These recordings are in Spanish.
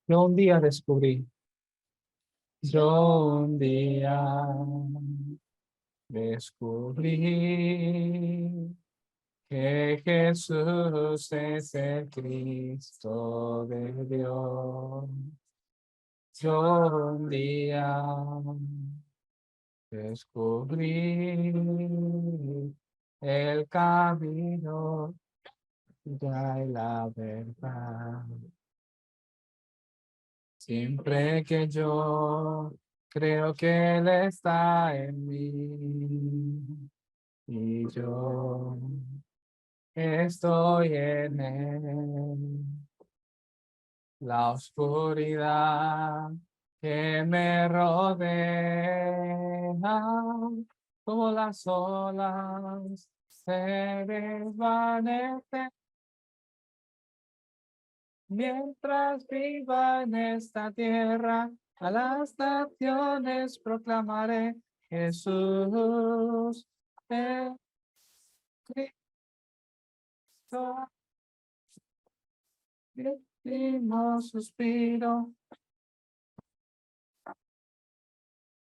Yo un día descubrí, yo un día descubrí que Jesús es el Cristo de Dios. Yo un día descubrí el camino y la verdad. Siempre que yo creo que Él está en mí y yo estoy en Él. La oscuridad que me rodea, como las olas, se desvanece. Mientras viva en esta tierra, a las naciones proclamaré Jesús es Cristo. Último suspiro.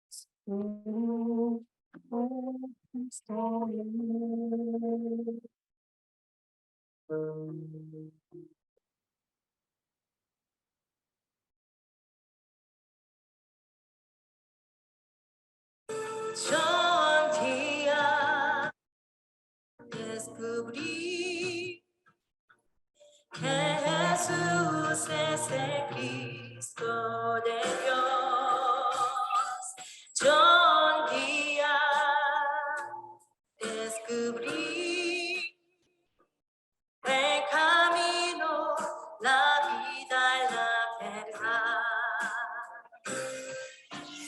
Estoy Yo un día descubrí que Jesús es el Cristo de Dios. Yo un día descubrí el camino, la vida y la verdad.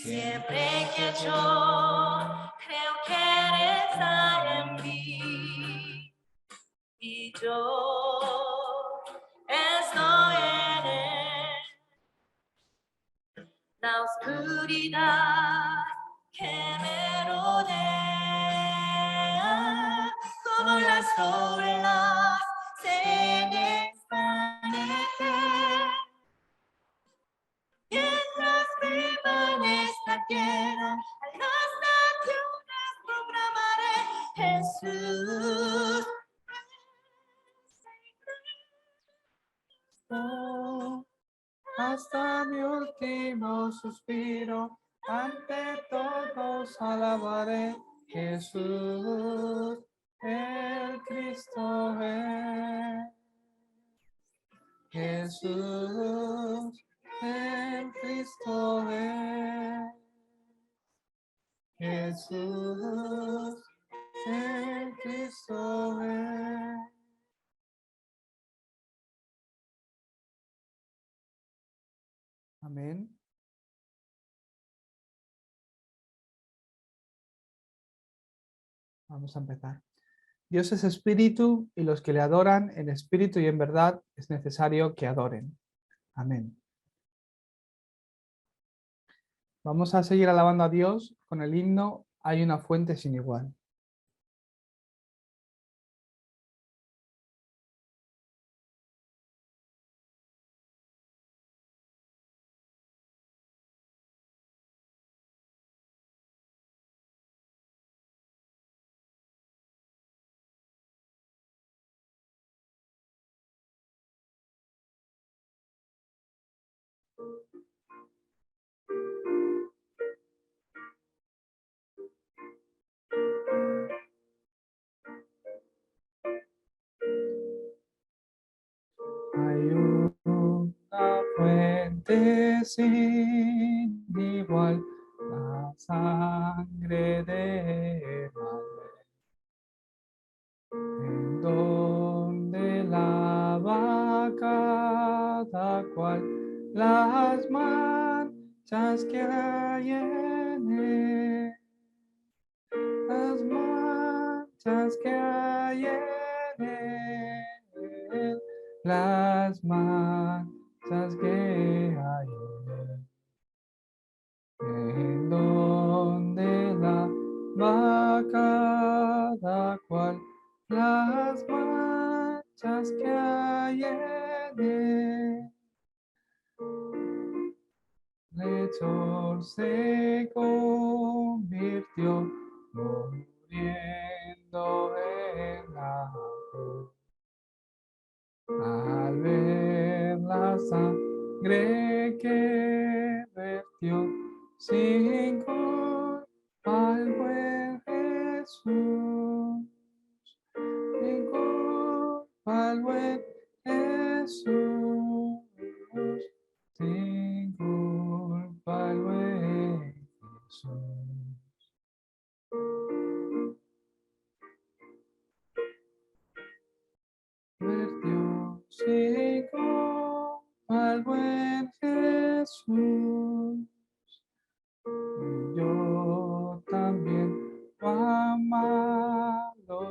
Siempre que yo creo que Él está en mí y yo estoy en Él. La oscuridad que me rodea, como las olas se desvanecen. Mientras viva en esta tierra, a las naciones proclamaré Jesús. hasta mi último suspiro, ante todos alabaré Jesús, el Cristo es. Jesús, el Cristo es. Jesús, el Cristo es. Amén. Vamos a empezar. Dios es espíritu y los que le adoran en espíritu y en verdad es necesario que adoren. Amén. Vamos a seguir alabando a Dios con el himno Hay una fuente sin igual. Hay una fuente sin igual, la sangre de Manuel, en donde lava cada cual las manchas que hay en él, las manchas que hay en él, las manchas que hay en donde lava cada cual las manchas que hay en él. flechor se convirtió, muriendo en la cruz. Al ver la sangre que vertió, sin culpa el buen Jesús, sin culpa el buen Jesús, sin culpa el buen Jesús. Vertió sin culpa el buen Jesús. Y yo también amado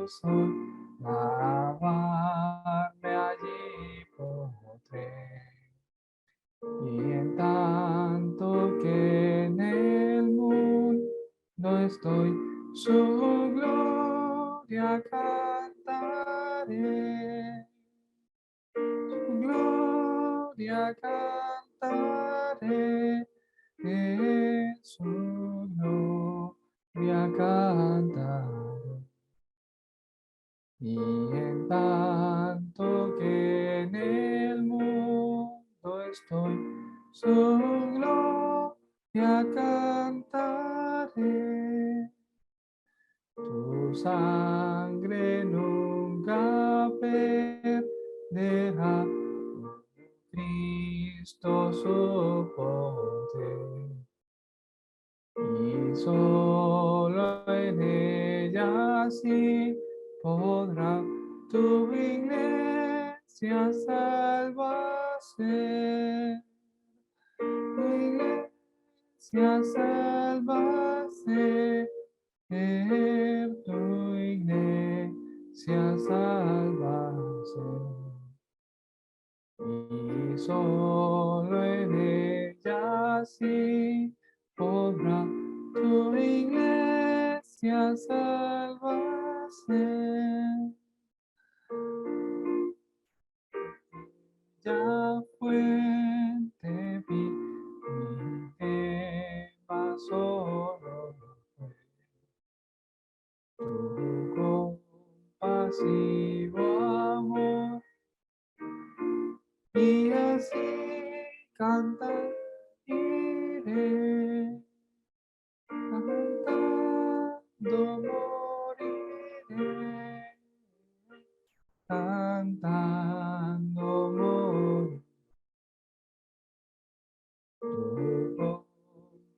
soy, lavarme allí podré. Y en tanto que en el mundo estoy, su gloria cantaré. Su gloria cantaré. Su gloria cantaré. Y en tanto que en el mundo estoy, su gloria cantaré. Tu sangre nunca perderá, Cristo su poder. Y solo en ella sí podrá tu iglesia salvarse. Tu iglesia salvarse. Tu iglesia salvarse. Y solo en ella sí podrá tu iglesia salvarse. Ya fuente vi, mi tema solo fue tu compasivo amor. Y así cantar iré, cantando moriré, cantando moriré. Tu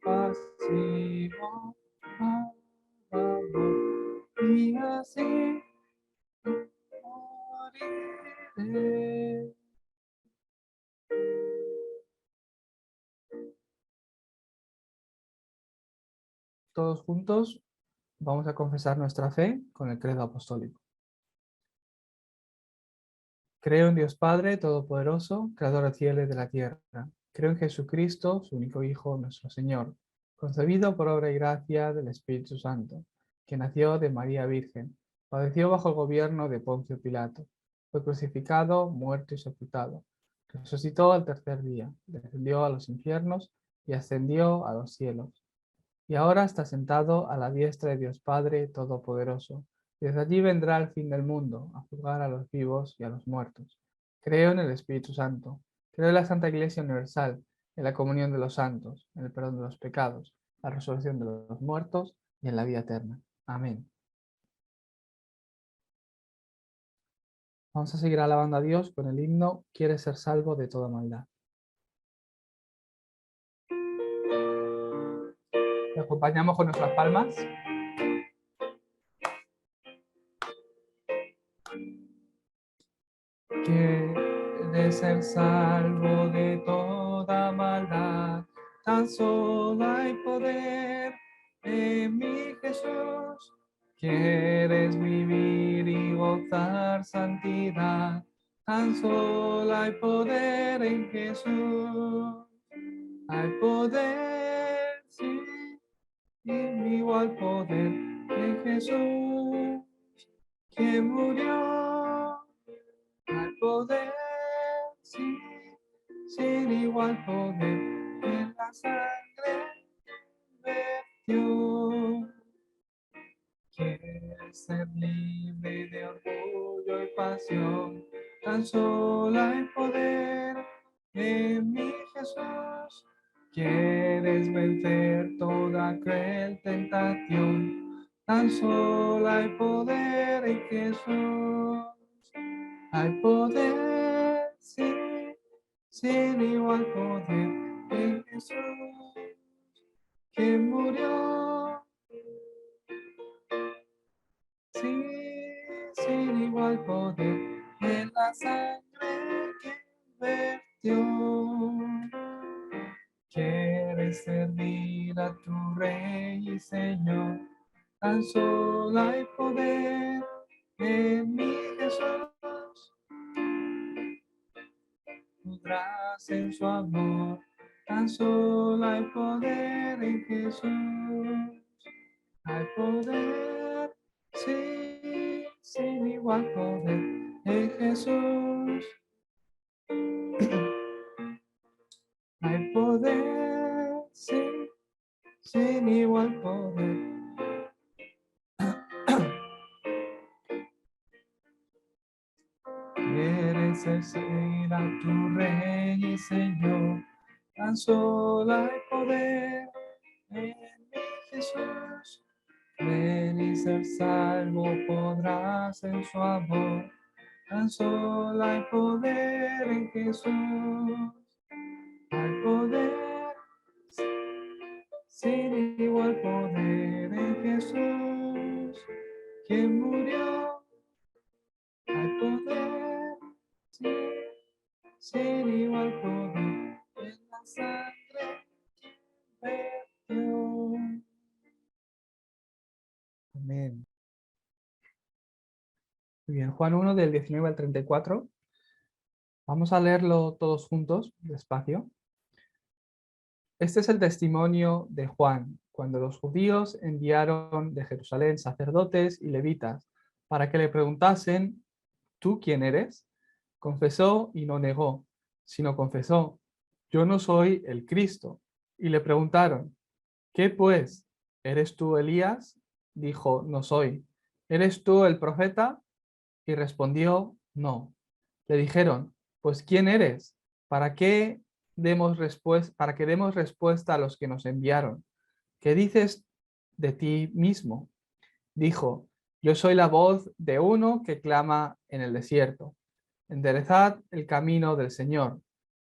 compasivo amor, y así moriré. Todos juntos vamos a confesar nuestra fe con el credo apostólico. Creo en Dios Padre Todopoderoso, Creador del cielo y de la tierra. Creo en Jesucristo, su único Hijo, nuestro Señor, concebido por obra y gracia del Espíritu Santo, que nació de María Virgen, padeció bajo el gobierno de Poncio Pilato, fue crucificado, muerto y sepultado, resucitó al tercer día, descendió a los infiernos y ascendió a los cielos. Y ahora está sentado a la diestra de Dios Padre Todopoderoso. Desde allí vendrá el fin del mundo, a juzgar a los vivos y a los muertos. Creo en el Espíritu Santo. Creo en la Santa Iglesia Universal, en la comunión de los santos, en el perdón de los pecados, la resurrección de los muertos y en la vida eterna. Amén. Vamos a seguir alabando a Dios con el himno "Quieres ser salvo de toda maldad". Le acompañamos con nuestras palmas. Quieres ser salvo de toda maldad, tan solo hay poder en mi Jesús. Quieres vivir y gozar santidad, tan solo hay poder en Jesús. Hay poder, sí, igual poder en Jesús, que murió. Hay poder, sí, sin igual poder en la sangre vertió. Quieres ser libre de orgullo y pasión, tan solo hay poder en mi Jesús. Quieres vencer toda cruel tentación, tan solo hay poder en Jesús. Hay poder, sí, sin igual poder en Jesús, que murió. Sí, sin igual poder en la sangre que vertió. Quieres servir a tu Rey y Señor, tan solo hay poder en mi Jesús. Podrás en su amor, tan solo hay poder en Jesús. Hay poder, sí, sin igual poder en Jesús. Hay poder, sí, sin igual poder. Quieres servir a tu Rey y Señor, tan solo hay poder en mi Jesús. Ven y ser salvo podrás en su amor, tan solo hay poder en Jesús. Hay poder, sin igual poder en Jesús, quien murió. Hay poder, sí, sin igual poder en la sangre que vertió. Amén. Muy bien, Juan 1 del 19 al 34. Vamos a leerlo todos juntos, despacio. Este es el testimonio de Juan, cuando los judíos enviaron de Jerusalén sacerdotes y levitas para que le preguntasen: ¿tú quién eres? Confesó y no negó, sino confesó: yo no soy el Cristo. Y le preguntaron: ¿qué pues? ¿Eres tú Elías? Dijo: no soy. ¿Eres tú el profeta? Y respondió: no. Le dijeron: pues ¿quién eres? ¿Para qué para que demos respuesta a los que nos enviaron? ¿Qué dices de ti mismo? Dijo: yo soy la voz de uno que clama en el desierto: enderezad el camino del Señor,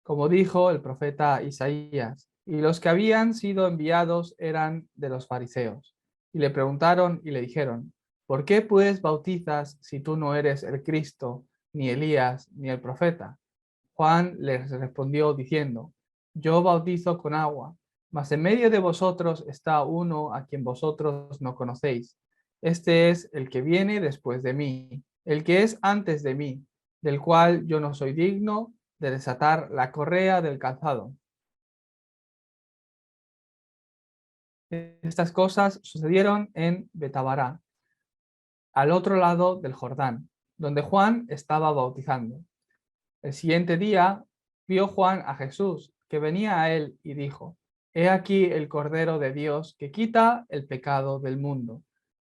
como dijo el profeta Isaías. Y los que habían sido enviados eran de los fariseos. Y le preguntaron y le dijeron: ¿por qué pues bautizas si tú no eres el Cristo, ni Elías, ni el profeta? Juan les respondió diciendo: yo bautizo con agua, mas en medio de vosotros está uno a quien vosotros no conocéis. Este es el que viene después de mí, el que es antes de mí, del cual yo no soy digno de desatar la correa del calzado. Estas cosas sucedieron en Betabará, al otro lado del Jordán, donde Juan estaba bautizando. El siguiente día vio Juan a Jesús, que venía a él, y dijo: he aquí el Cordero de Dios que quita el pecado del mundo.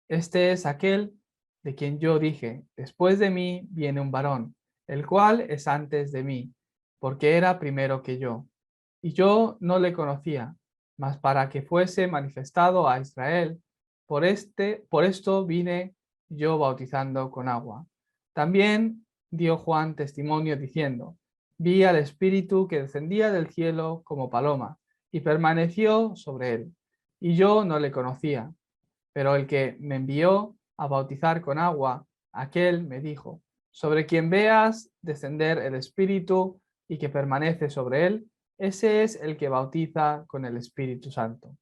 Este es aquel de quien yo dije: después de mí viene un varón, el cual es antes de mí, porque era primero que yo. Y yo no le conocía, mas para que fuese manifestado a Israel, por esto vine yo bautizando con agua. También dio Juan testimonio diciendo: vi al Espíritu que descendía del cielo como paloma y permaneció sobre él. Y yo no le conocía, pero el que me envió a bautizar con agua, aquel me dijo: sobre quien veas descender el Espíritu y que permanece sobre él, ese es el que bautiza con el Espíritu Santo.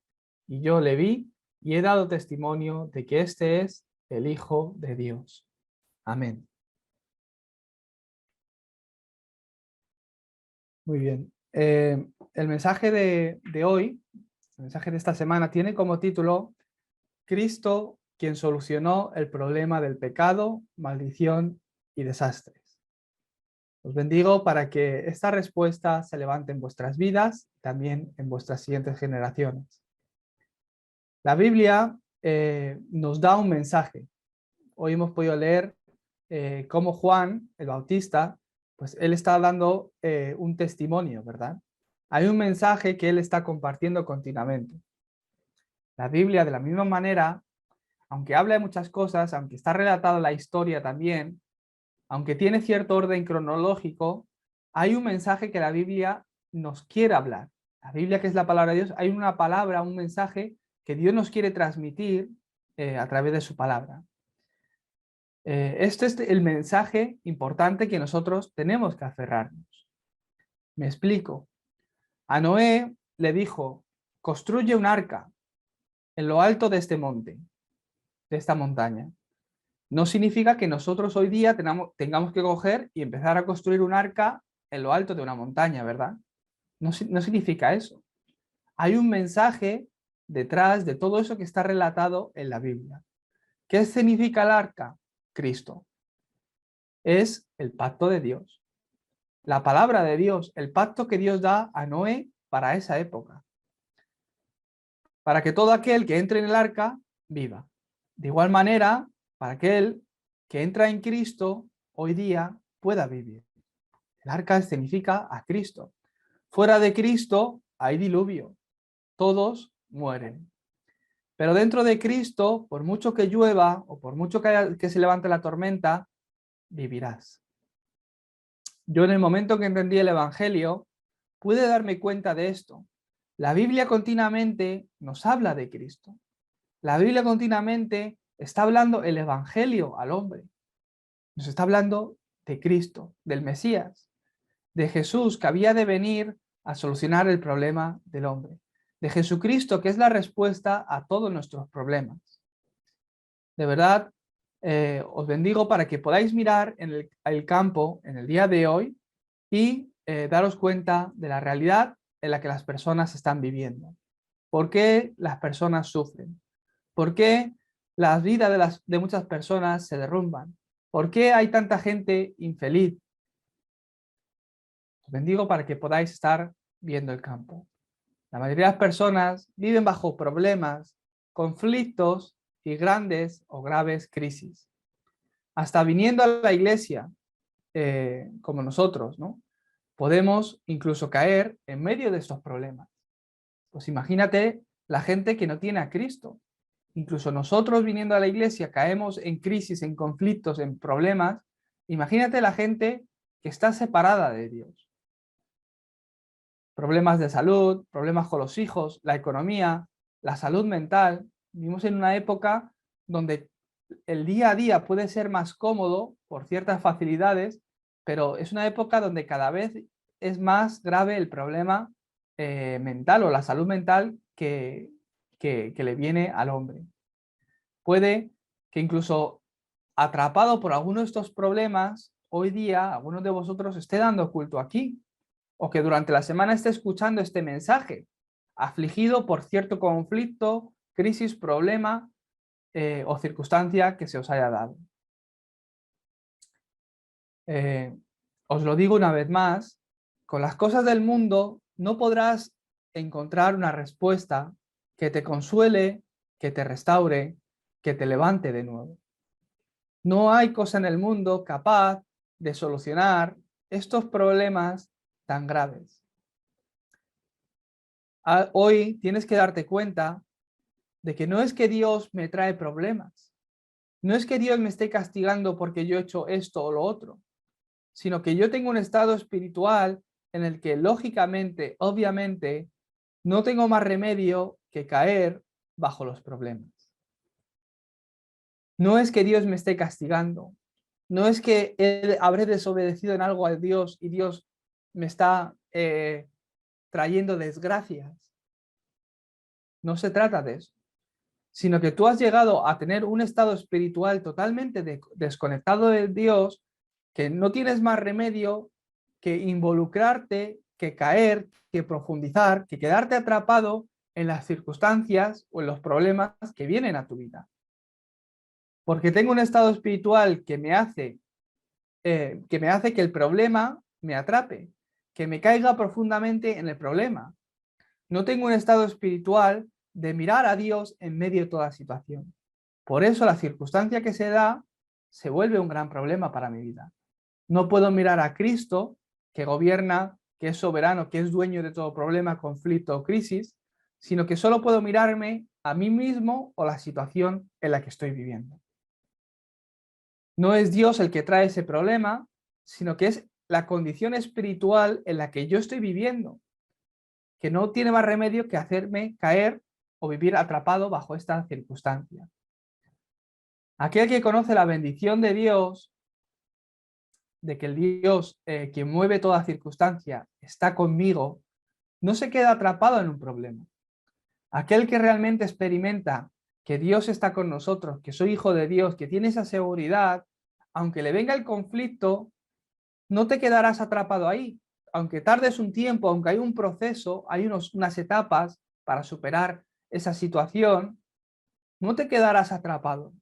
Y yo le vi y he dado testimonio de que este es el Hijo de Dios. Amén. Muy bien. El mensaje de hoy, el mensaje de esta semana, tiene como título: Cristo, quien solucionó el problema del pecado, maldición y desastres. Os bendigo para que esta respuesta se levante en vuestras vidas, también en vuestras siguientes generaciones. La Biblia nos da un mensaje. Hoy hemos podido leer cómo Juan, el Bautista, pues él está dando un testimonio, ¿verdad? Hay un mensaje que él está compartiendo continuamente. La Biblia, de la misma manera, aunque habla de muchas cosas, aunque está relatada la historia también, aunque tiene cierto orden cronológico, hay un mensaje que la Biblia nos quiere hablar. La Biblia, que es la palabra de Dios, hay una palabra, un mensaje que Dios nos quiere transmitir a través de su palabra. Este es el mensaje importante que nosotros tenemos que aferrarnos. Me explico. A Noé le dijo, construye un arca en lo alto de este monte, de esta montaña. No significa que nosotros hoy día tengamos que coger y empezar a construir un arca en lo alto de una montaña, ¿verdad? No significa eso. Hay un mensaje detrás de todo eso que está relatado en la Biblia. ¿Qué significa el arca? Cristo. Es el pacto de Dios. La palabra de Dios, el pacto que Dios da a Noé para esa época. Para que todo aquel que entre en el arca viva. De igual manera, para aquel que entra en Cristo hoy día pueda vivir. El arca significa a Cristo. Fuera de Cristo hay diluvio. Todos mueren. Pero dentro de Cristo, por mucho que llueva o por mucho que se levante la tormenta, vivirás. Yo en el momento que entendí el Evangelio, pude darme cuenta de esto. La Biblia continuamente nos habla de Cristo. La Biblia continuamente está hablando el Evangelio al hombre. Nos está hablando de Cristo, del Mesías, de Jesús que había de venir a solucionar el problema del hombre, de Jesucristo que es la respuesta a todos nuestros problemas. De verdad, os bendigo para que podáis mirar en el campo en el día de hoy y daros cuenta de la realidad en la que las personas están viviendo. ¿Por qué las personas sufren? ¿Por qué las vidas de muchas personas se derrumban? ¿Por qué hay tanta gente infeliz? Os bendigo para que podáis estar viendo el campo. La mayoría de las personas viven bajo problemas, conflictos y grandes o graves crisis. Hasta viniendo a la iglesia, como nosotros, ¿no? Podemos incluso caer en medio de estos problemas. Pues imagínate la gente que no tiene a Cristo. Incluso nosotros viniendo a la iglesia caemos en crisis, en conflictos, en problemas. Imagínate la gente que está separada de Dios. Problemas de salud, problemas con los hijos, la economía, la salud mental. Vivimos en una época donde el día a día puede ser más cómodo por ciertas facilidades, pero es una época donde cada vez es más grave el problema mental o la salud mental que le viene al hombre. Puede que incluso atrapado por alguno de estos problemas, hoy día alguno de vosotros esté dando culto aquí, o que durante la semana esté escuchando este mensaje, afligido por cierto conflicto, crisis, problema o circunstancia que se os haya dado. Os lo digo una vez más, con las cosas del mundo no podrás encontrar una respuesta que te consuele, que te restaure, que te levante de nuevo. No hay cosa en el mundo capaz de solucionar estos problemas tan graves. Hoy tienes que darte cuenta de que no es que Dios me trae problemas, no es que Dios me esté castigando porque yo he hecho esto o lo otro, sino que yo tengo un estado espiritual en el que lógicamente, obviamente, no tengo más remedio que caer bajo los problemas. No es que Dios me esté castigando, no es que habré desobedecido en algo a Dios y Dios me está trayendo desgracias. No se trata de eso, sino que tú has llegado a tener un estado espiritual totalmente desconectado de Dios, que no tienes más remedio que involucrarte, que caer, que profundizar, que quedarte atrapado en las circunstancias o en los problemas que vienen a tu vida. Porque tengo un estado espiritual que me hace que me hace que el problema me atrape, que me caiga profundamente en el problema. No tengo un estado espiritual de mirar a Dios en medio de toda situación. Por eso la circunstancia que se da se vuelve un gran problema para mi vida. No puedo mirar a Cristo, que gobierna, que es soberano, que es dueño de todo problema, conflicto o crisis, sino que solo puedo mirarme a mí mismo o la situación en la que estoy viviendo. No es Dios el que trae ese problema, sino que es la condición espiritual en la que yo estoy viviendo, que no tiene más remedio que hacerme caer o vivir atrapado bajo esta circunstancia. Aquel que conoce la bendición de Dios, de que el Dios que mueve toda circunstancia está conmigo, no se queda atrapado en un problema. Aquel que realmente experimenta que Dios está con nosotros, que soy hijo de Dios, que tiene esa seguridad, aunque le venga el conflicto, no te quedarás atrapado ahí. Aunque tardes un tiempo, aunque hay un proceso, hay unas etapas para superar esa situación, no te quedarás atrapado.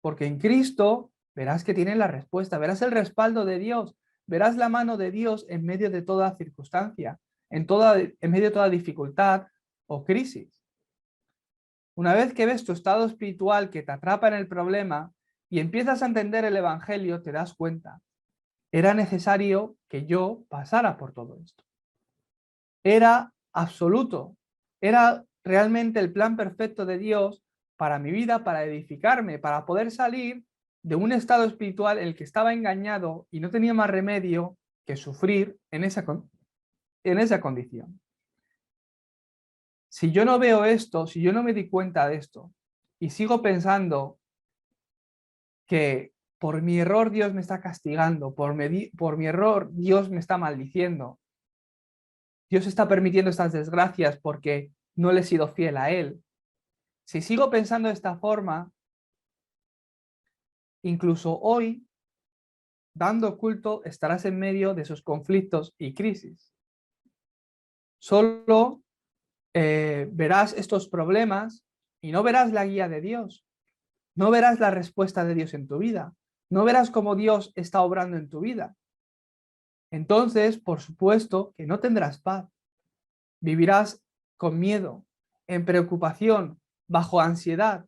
Porque en Cristo verás que tienes la respuesta, verás el respaldo de Dios, verás la mano de Dios en medio de toda circunstancia, en medio de toda dificultad o crisis. Una vez que ves tu estado espiritual que te atrapa en el problema y empiezas a entender el Evangelio, te das cuenta. Era necesario que yo pasara por todo esto. Era absoluto. Era realmente el plan perfecto de Dios para mi vida, para edificarme, para poder salir de un estado espiritual en el que estaba engañado y no tenía más remedio que sufrir en esa condición. Si yo no veo esto, si yo no me di cuenta de esto y sigo pensando que por mi error Dios me está castigando, por mi error Dios me está maldiciendo, Dios está permitiendo estas desgracias porque no le he sido fiel a Él. Si sigo pensando de esta forma, incluso hoy, dando culto, estarás en medio de esos conflictos y crisis. Solo verás estos problemas y no verás la guía de Dios. No verás la respuesta de Dios en tu vida. No verás cómo Dios está obrando en tu vida. Entonces, por supuesto que no tendrás paz. Vivirás con miedo, en preocupación, bajo ansiedad.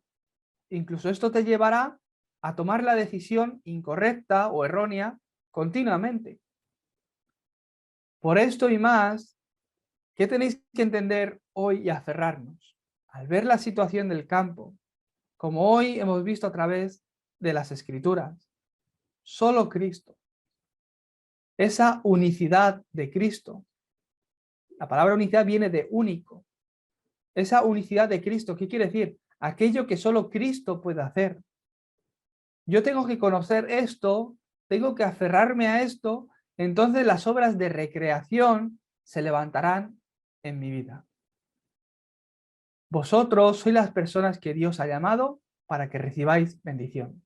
Incluso esto te llevará a tomar la decisión incorrecta o errónea continuamente. Por esto y más, ¿qué tenéis que entender hoy y aferrarnos? Al ver la situación del campo, como hoy hemos visto a través de las Escrituras, solo Cristo. Esa unicidad de Cristo. La palabra unicidad viene de único. Esa unicidad de Cristo, ¿qué quiere decir? Aquello que solo Cristo puede hacer. Yo tengo que conocer esto, tengo que aferrarme a esto, entonces las obras de recreación se levantarán en mi vida. Vosotros sois las personas que Dios ha llamado para que recibáis bendición.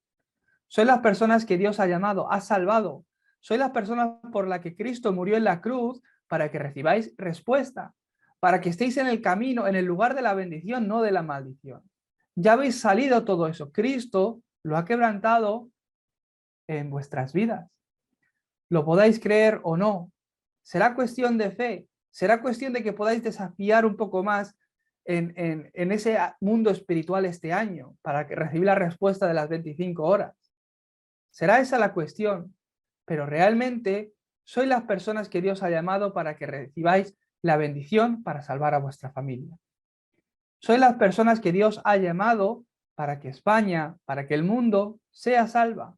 Sois las personas que Dios ha llamado, ha salvado. Sois las personas por las que Cristo murió en la cruz para que recibáis respuesta, para que estéis en el camino, en el lugar de la bendición, no de la maldición. Ya habéis salido todo eso. Cristo lo ha quebrantado en vuestras vidas. Lo podáis creer o no. Será cuestión de fe. Será cuestión de que podáis desafiar un poco más en ese mundo espiritual este año para recibir la respuesta de las 25 horas. Será esa la cuestión. Pero realmente sois las personas que Dios ha llamado para que recibáis la bendición para salvar a vuestra familia. Sois las personas que Dios ha llamado para que España, para que el mundo sea salva.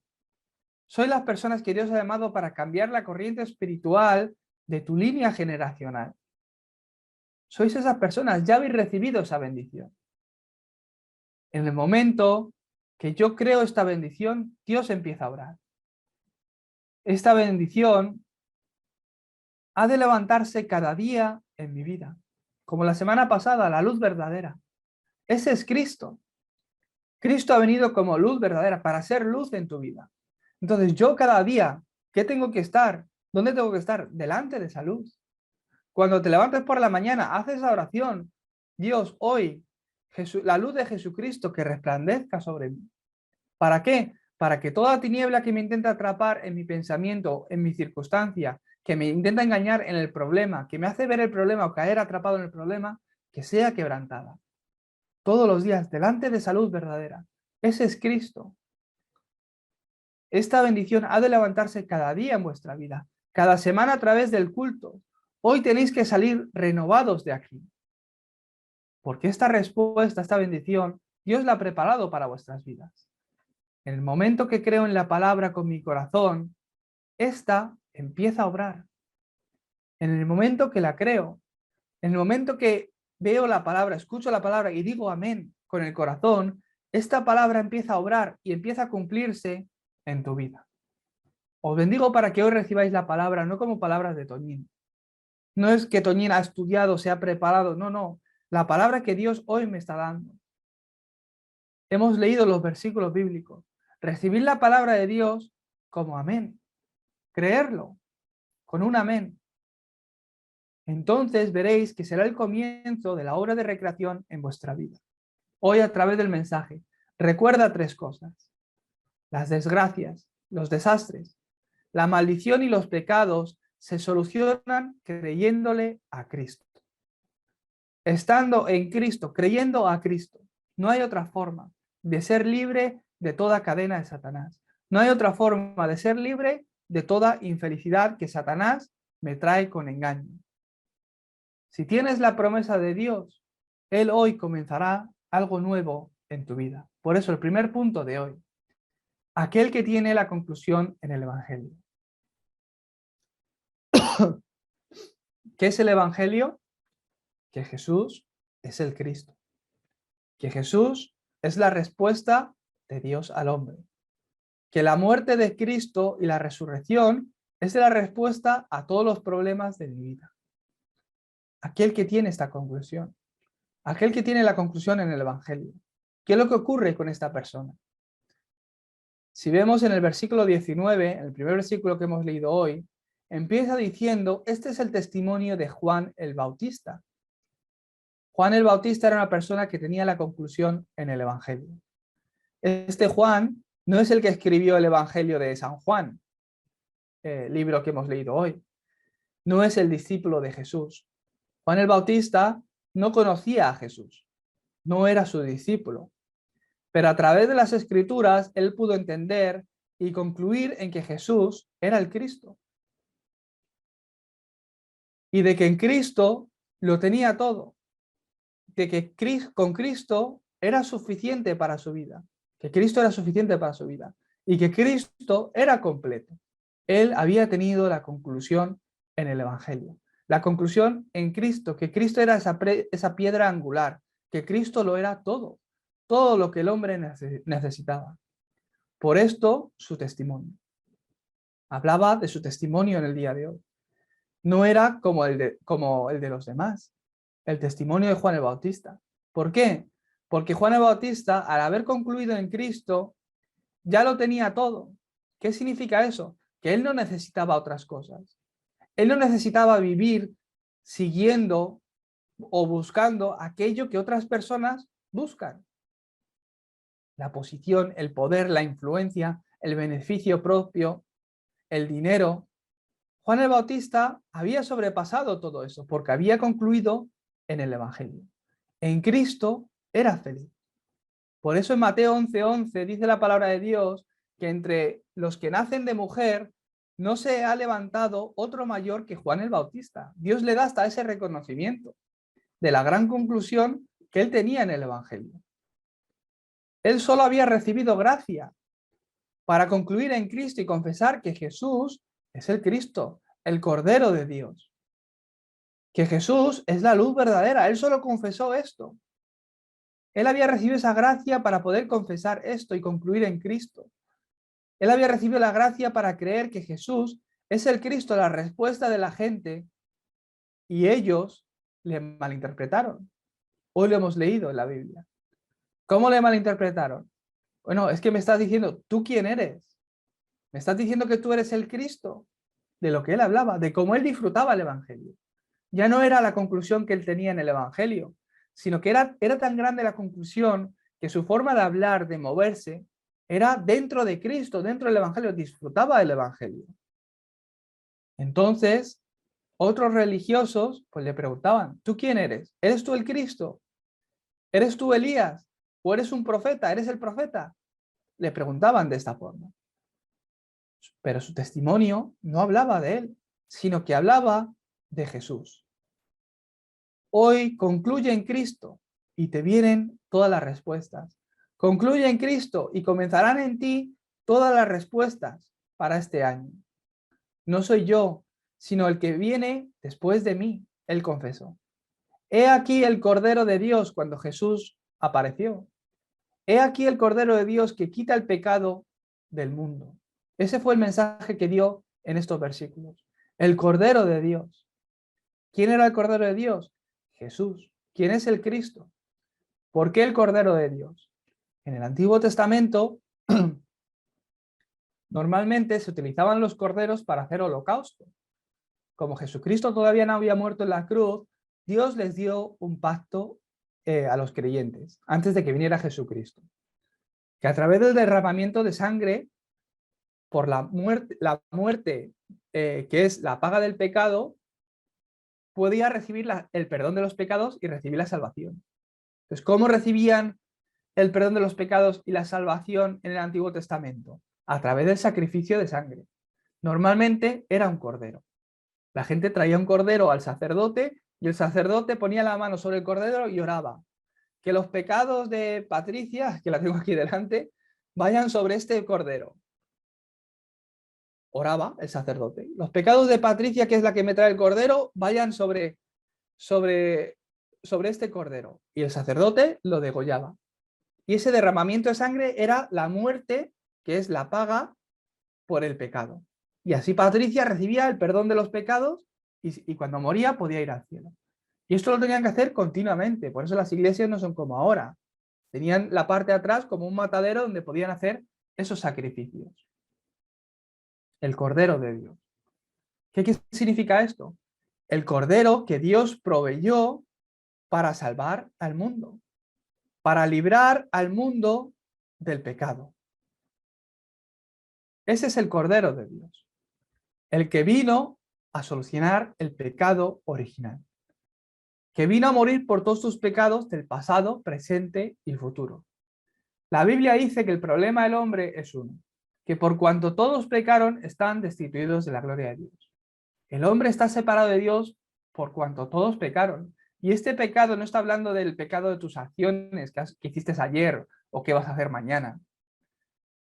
Sois las personas que Dios ha llamado para cambiar la corriente espiritual de tu línea generacional. Sois esas personas, ya habéis recibido esa bendición. En el momento que yo creo esta bendición, Dios empieza a obrar. Esta bendición ha de levantarse cada día en mi vida. Como la semana pasada, la luz verdadera. Ese es Cristo. Cristo ha venido como luz verdadera para ser luz en tu vida. Entonces yo cada día, ¿qué tengo que estar? ¿Dónde tengo que estar? Delante de esa luz. Cuando te levantes por la mañana, haz esa oración. Dios, hoy, la luz de Jesucristo que resplandezca sobre mí. ¿Para qué? para que toda tiniebla que me intenta atrapar en mi pensamiento, en mi circunstancia, que me intenta engañar en el problema, que me hace ver el problema o caer atrapado en el problema, que sea quebrantada. Todos los días, delante de salud verdadera. Ese es Cristo. Esta bendición ha de levantarse cada día en vuestra vida, cada semana a través del culto. Hoy tenéis que salir renovados de aquí. Porque esta respuesta, esta bendición, Dios la ha preparado para vuestras vidas. En el momento que creo en la palabra con mi corazón, esta empieza a obrar. En el momento que la creo, en el momento que veo la palabra, escucho la palabra y digo amén con el corazón, esta palabra empieza a obrar y empieza a cumplirse en tu vida. Os bendigo para que hoy recibáis la palabra, no como palabras de Toñín. No es que Toñín ha estudiado, se ha preparado, no, no. La palabra que Dios hoy me está dando. Hemos leído los versículos bíblicos. Recibir la palabra de Dios como amén. Creerlo con un amén. Entonces veréis que será el comienzo de la obra de recreación en vuestra vida. Hoy a través del mensaje, recuerda 3 cosas. Las desgracias, los desastres, la maldición y los pecados se solucionan creyéndole a Cristo. Estando en Cristo, creyendo a Cristo. No hay otra forma de ser libre de toda cadena de Satanás. No hay otra forma de ser libre de toda infelicidad que Satanás me trae con engaño. Si tienes la promesa de Dios, Él hoy comenzará algo nuevo en tu vida. Por eso el primer punto de hoy, aquel que tiene la conclusión en el Evangelio. ¿Qué es el Evangelio? Que Jesús es el Cristo. Que Jesús es la respuesta de Dios al hombre. Que la muerte de Cristo y la resurrección es la respuesta a todos los problemas de mi vida. Aquel que tiene esta conclusión. Aquel que tiene la conclusión en el Evangelio. ¿Qué es lo que ocurre con esta persona? Si vemos en el versículo 19, en el primer versículo que hemos leído hoy, empieza diciendo, este es el testimonio de Juan el Bautista. Juan el Bautista era una persona que tenía la conclusión en el Evangelio. Este Juan no es el que escribió el Evangelio de San Juan, libro que hemos leído hoy. No es el discípulo de Jesús. Juan el Bautista no conocía a Jesús, no era su discípulo. Pero a través de las Escrituras, él pudo entender y concluir en que Jesús era el Cristo. Y de que en Cristo lo tenía todo. De que con Cristo era suficiente para su vida. Que Cristo era suficiente para su vida. Y que Cristo era completo. Él había tenido la conclusión en el Evangelio. La conclusión en Cristo, que Cristo era esa piedra angular, que Cristo lo era todo. Todo lo que el hombre necesitaba. Por esto, su testimonio. Hablaba de su testimonio en el día de hoy. No era como el de los demás. El testimonio de Juan el Bautista. ¿Por qué? Porque Juan el Bautista, al haber concluido en Cristo, ya lo tenía todo. ¿Qué significa eso? Que él no necesitaba otras cosas. Él no necesitaba vivir siguiendo o buscando aquello que otras personas buscan. La posición, el poder, la influencia, el beneficio propio, el dinero. Juan el Bautista había sobrepasado todo eso porque había concluido en el Evangelio. En Cristo era feliz. Por eso en Mateo 11:11 dice la palabra de Dios que entre los que nacen de mujer no se ha levantado otro mayor que Juan el Bautista. Dios le da hasta ese reconocimiento de la gran conclusión que él tenía en el Evangelio. Él solo había recibido gracia para concluir en Cristo y confesar que Jesús es el Cristo, el Cordero de Dios. Que Jesús es la luz verdadera. Él solo confesó esto. Él había recibido esa gracia para poder confesar esto y concluir en Cristo. Él había recibido la gracia para creer que Jesús es el Cristo, la respuesta de la gente, y ellos le malinterpretaron. Hoy lo hemos leído en la Biblia. ¿Cómo le malinterpretaron? Bueno, es que me estás diciendo, ¿tú quién eres? Me estás diciendo que tú eres el Cristo, de lo que él hablaba, de cómo él disfrutaba el Evangelio. Ya no era la conclusión que él tenía en el Evangelio, sino que era tan grande la conclusión que su forma de hablar, de moverse, era dentro de Cristo, dentro del Evangelio, disfrutaba del Evangelio. Entonces, otros religiosos pues le preguntaban, ¿tú quién eres? ¿Eres tú el Cristo? ¿Eres tú Elías? ¿O eres un profeta? ¿Eres el profeta? Le preguntaban de esta forma. Pero su testimonio no hablaba de él, sino que hablaba de Jesús. Hoy concluye en Cristo y te vienen todas las respuestas. Concluye en Cristo y comenzarán en ti todas las respuestas para este año. No soy yo, sino el que viene después de mí, él confesó. He aquí el Cordero de Dios cuando Jesús apareció. He aquí el Cordero de Dios que quita el pecado del mundo. Ese fue el mensaje que dio en estos versículos. El Cordero de Dios. ¿Quién era el Cordero de Dios? Jesús. ¿Quién es el Cristo? ¿Por qué el Cordero de Dios? En el Antiguo Testamento normalmente se utilizaban los corderos para hacer holocausto. Como Jesucristo todavía no había muerto en la cruz, Dios les dio un pacto a los creyentes antes de que viniera Jesucristo. Que a través del derramamiento de sangre por la muerte que es la paga del pecado, podía recibir el perdón de los pecados y recibir la salvación. Entonces, ¿cómo recibían el perdón de los pecados y la salvación en el Antiguo Testamento? A través del sacrificio de sangre. Normalmente era un cordero. La gente traía un cordero al sacerdote y el sacerdote ponía la mano sobre el cordero y oraba. Que los pecados de Patricia, que la tengo aquí delante, vayan sobre este cordero. Oraba el sacerdote. Los pecados de Patricia, que es la que me trae el cordero, vayan sobre este cordero. Y el sacerdote lo degollaba. Y ese derramamiento de sangre era la muerte, que es la paga por el pecado. Y así Patricia recibía el perdón de los pecados y cuando moría podía ir al cielo. Y esto lo tenían que hacer continuamente. Por eso las iglesias no son como ahora. Tenían la parte de atrás como un matadero donde podían hacer esos sacrificios. El Cordero de Dios. ¿Qué significa esto? El Cordero que Dios proveyó para salvar al mundo, para librar al mundo del pecado. Ese es el Cordero de Dios, el que vino a solucionar el pecado original, que vino a morir por todos tus pecados del pasado, presente y futuro. La Biblia dice que el problema del hombre es uno, que por cuanto todos pecaron están destituidos de la gloria de Dios. El hombre está separado de Dios por cuanto todos pecaron. Y este pecado no está hablando del pecado de tus acciones que hiciste ayer o que vas a hacer mañana,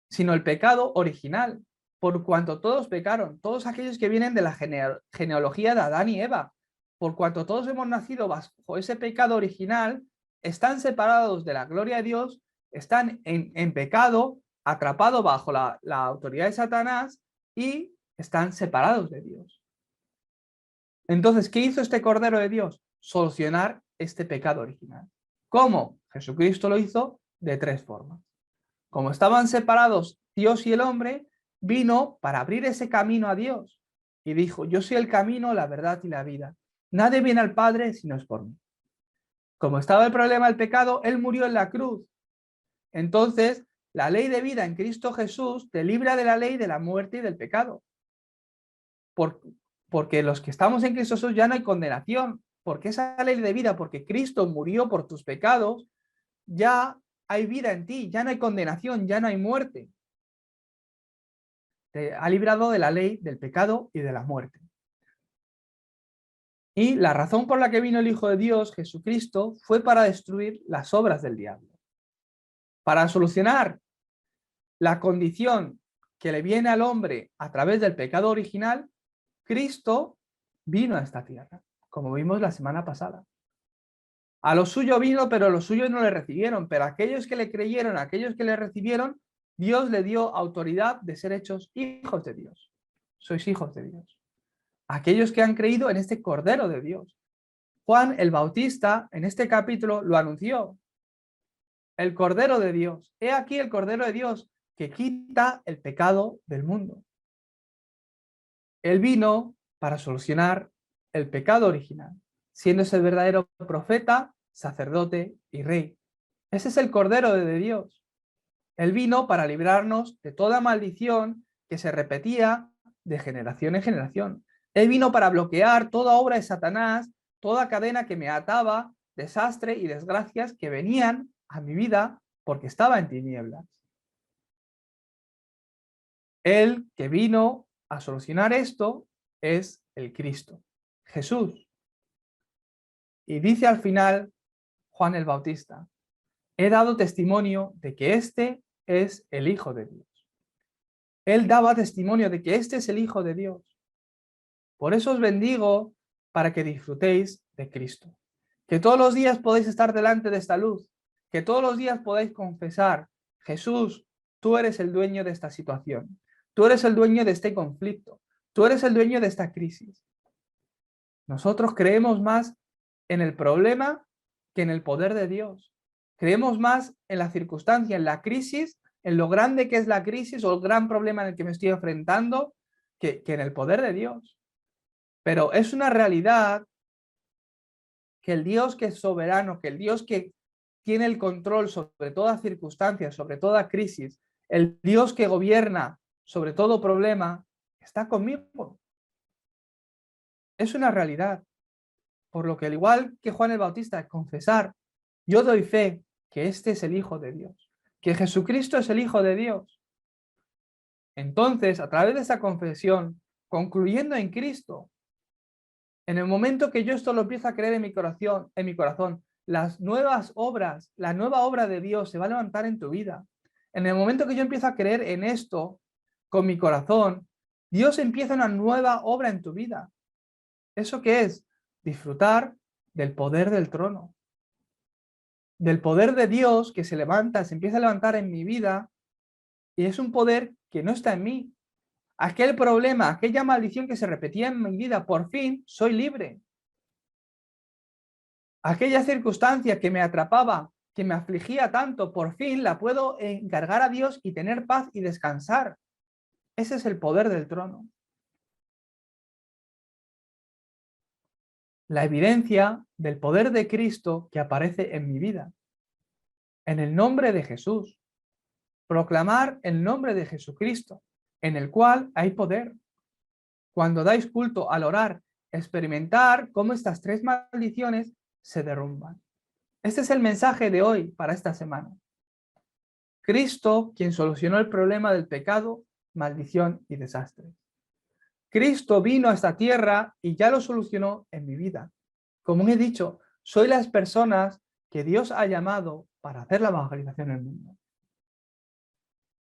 sino el pecado original, por cuanto todos pecaron, todos aquellos que vienen de la genealogía de Adán y Eva, por cuanto todos hemos nacido bajo ese pecado original, están separados de la gloria de Dios, están en pecado, atrapados bajo la autoridad de Satanás y están separados de Dios. Entonces, ¿qué hizo este Cordero de Dios? Solucionar este pecado original. ¿Cómo? Jesucristo lo hizo de tres formas. Como estaban separados Dios y el hombre, vino para abrir ese camino a Dios. Y dijo, yo soy el camino, la verdad y la vida. Nadie viene al Padre si no es por mí. Como estaba el problema del pecado, Él murió en la cruz. Entonces, la ley de vida en Cristo Jesús te libra de la ley de la muerte y del pecado. Porque los que estamos en Cristo Jesús ya no hay condenación. Porque esa ley de vida, porque Cristo murió por tus pecados, ya hay vida en ti, ya no hay condenación, ya no hay muerte. Te ha librado de la ley del pecado y de la muerte. Y la razón por la que vino el Hijo de Dios, Jesucristo, fue para destruir las obras del diablo. Para solucionar la condición que le viene al hombre a través del pecado original, Cristo vino a esta tierra, como vimos la semana pasada. A lo suyo vino, pero los suyos no le recibieron. Pero aquellos que le creyeron, aquellos que le recibieron, Dios le dio autoridad de ser hechos hijos de Dios. Sois hijos de Dios. Aquellos que han creído en este Cordero de Dios. Juan el Bautista, en este capítulo, lo anunció. El Cordero de Dios. He aquí el Cordero de Dios que quita el pecado del mundo. Él vino para solucionar el pecado original, siendo ese el verdadero profeta, sacerdote y rey. Ese es el Cordero de Dios. Él vino para librarnos de toda maldición que se repetía de generación en generación. Él vino para bloquear toda obra de Satanás, toda cadena que me ataba, desastre y desgracias que venían a mi vida porque estaba en tinieblas. Él que vino a solucionar esto es el Cristo, Jesús. Y dice al final Juan el Bautista: he dado testimonio de que este es el Hijo de Dios. Él daba testimonio de que este es el Hijo de Dios. Por eso os bendigo para que disfrutéis de Cristo. Que todos los días podáis estar delante de esta luz. Que todos los días podáis confesar: Jesús, tú eres el dueño de esta situación. Tú eres el dueño de este conflicto. Tú eres el dueño de esta crisis. Nosotros creemos más en el problema que en el poder de Dios. Creemos más en la circunstancia, en la crisis, en lo grande que es la crisis o el gran problema en el que me estoy enfrentando, que en el poder de Dios. Pero es una realidad que el Dios que es soberano, que el Dios que tiene el control sobre toda circunstancia, sobre toda crisis, el Dios que gobierna sobre todo problema, está conmigo. Es una realidad. Por lo que, al igual que Juan el Bautista, confesar: yo doy fe que este es el Hijo de Dios, que Jesucristo es el Hijo de Dios. Entonces, a través de esa confesión, concluyendo en Cristo, en el momento que yo esto lo empiezo a creer en mi corazón, las nuevas obras, la nueva obra de Dios se va a levantar en tu vida. En el momento que yo empiezo a creer en esto con mi corazón, Dios empieza una nueva obra en tu vida. ¿Eso qué es? Disfrutar del poder del trono, del poder de Dios que se levanta, se empieza a levantar en mi vida, y es un poder que no está en mí. Aquel problema, aquella maldición que se repetía en mi vida, por fin soy libre. Aquella circunstancia que me atrapaba, que me afligía tanto, por fin la puedo encargar a Dios y tener paz y descansar. Ese es el poder del trono. La evidencia del poder de Cristo que aparece en mi vida. En el nombre de Jesús. Proclamar el nombre de Jesucristo, en el cual hay poder. Cuando dais culto al orar, experimentar cómo estas tres maldiciones se derrumban. Este es el mensaje de hoy para esta semana. Cristo, quien solucionó el problema del pecado, maldición y desastre. Cristo vino a esta tierra y ya lo solucionó en mi vida. Como he dicho, soy las personas que Dios ha llamado para hacer la evangelización en el mundo.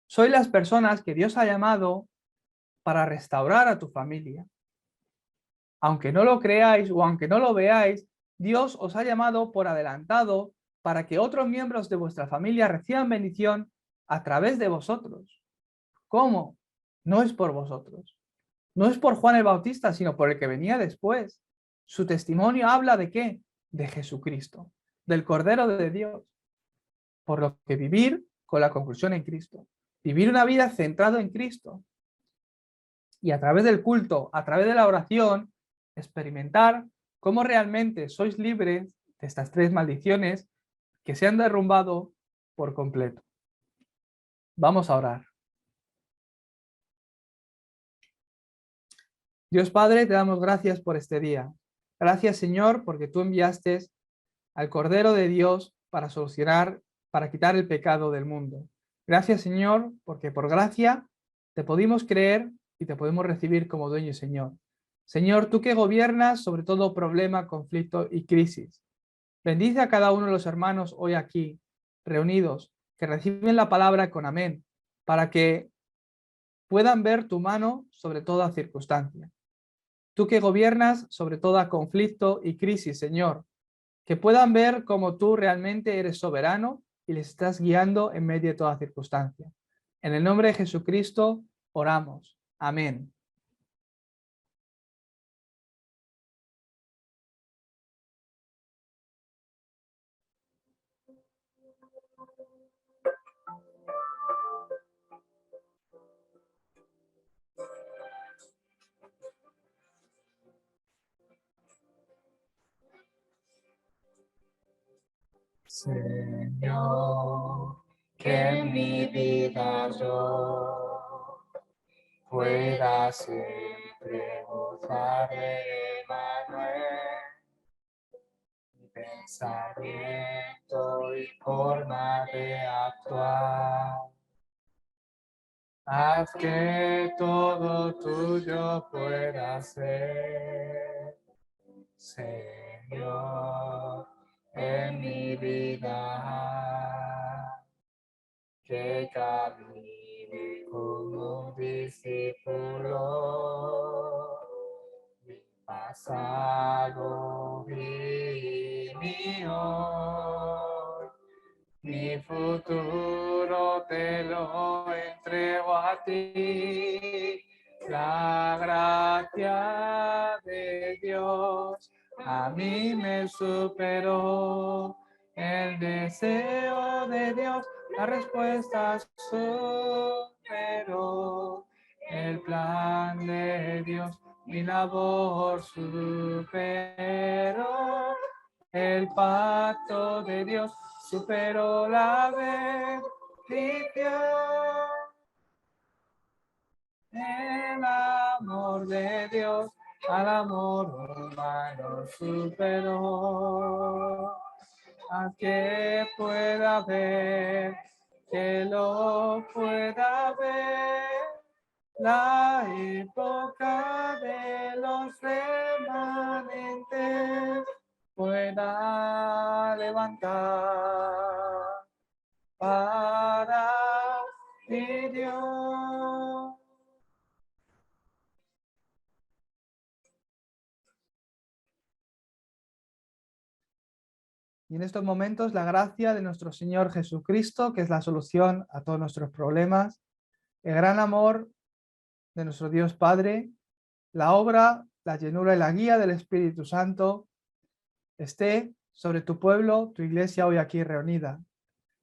Soy las personas que Dios ha llamado para restaurar a tu familia. Aunque no lo creáis o aunque no lo veáis, Dios os ha llamado por adelantado para que otros miembros de vuestra familia reciban bendición a través de vosotros. ¿Cómo? No es por vosotros. No es por Juan el Bautista, sino por el que venía después. Su testimonio habla ¿de qué? De Jesucristo, del Cordero de Dios. Por lo que vivir con la conclusión en Cristo. Vivir una vida centrada en Cristo. Y a través del culto, a través de la oración, experimentar cómo realmente sois libres de estas tres maldiciones que se han derrumbado por completo. Vamos a orar. Dios Padre, te damos gracias por este día. Gracias, Señor, porque tú enviaste al Cordero de Dios para solucionar, para quitar el pecado del mundo. Gracias, Señor, porque por gracia te pudimos creer y te podemos recibir como dueño y Señor. Señor, tú que gobiernas sobre todo problema, conflicto y crisis. Bendice a cada uno de los hermanos hoy aquí, reunidos, que reciben la palabra con amén, para que puedan ver tu mano sobre toda circunstancia. Tú que gobiernas sobre todo conflicto y crisis, Señor, que puedan ver cómo tú realmente eres soberano y les estás guiando en medio de toda circunstancia. En el nombre de Jesucristo oramos. Amén. Señor, que en mi vida yo pueda siempre gozar de Emmanuel, mi pensamiento y forma de actuar. Haz que todo tuyo pueda ser, Señor, en mi vida, que camine como un discípulo, mi pasado y mi hoy, mi futuro te lo entrego a ti. La gracia de Dios a mí me superó. El deseo de Dios, la respuesta superó. El plan de Dios, mi labor superó. El pacto de Dios superó la bendición. El amor de Dios al amor humano superó. A que pueda ver, que lo pueda ver. La época de los remanentes pueda levantar para ti, Dios. Y en estos momentos la gracia de nuestro Señor Jesucristo, que es la solución a todos nuestros problemas, el gran amor de nuestro Dios Padre, la obra, la llenura y la guía del Espíritu Santo esté sobre tu pueblo, tu iglesia hoy aquí reunida,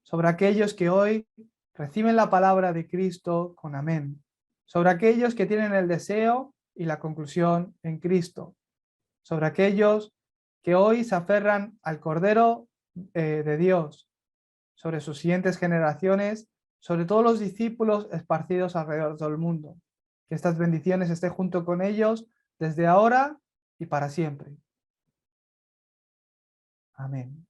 sobre aquellos que hoy reciben la palabra de Cristo con amén, sobre aquellos que tienen el deseo y la conclusión en Cristo, sobre aquellos que hoy se aferran al Cordero de Dios, sobre sus siguientes generaciones, sobre todos los discípulos esparcidos alrededor de todo el mundo. Que estas bendiciones estén junto con ellos desde ahora y para siempre. Amén.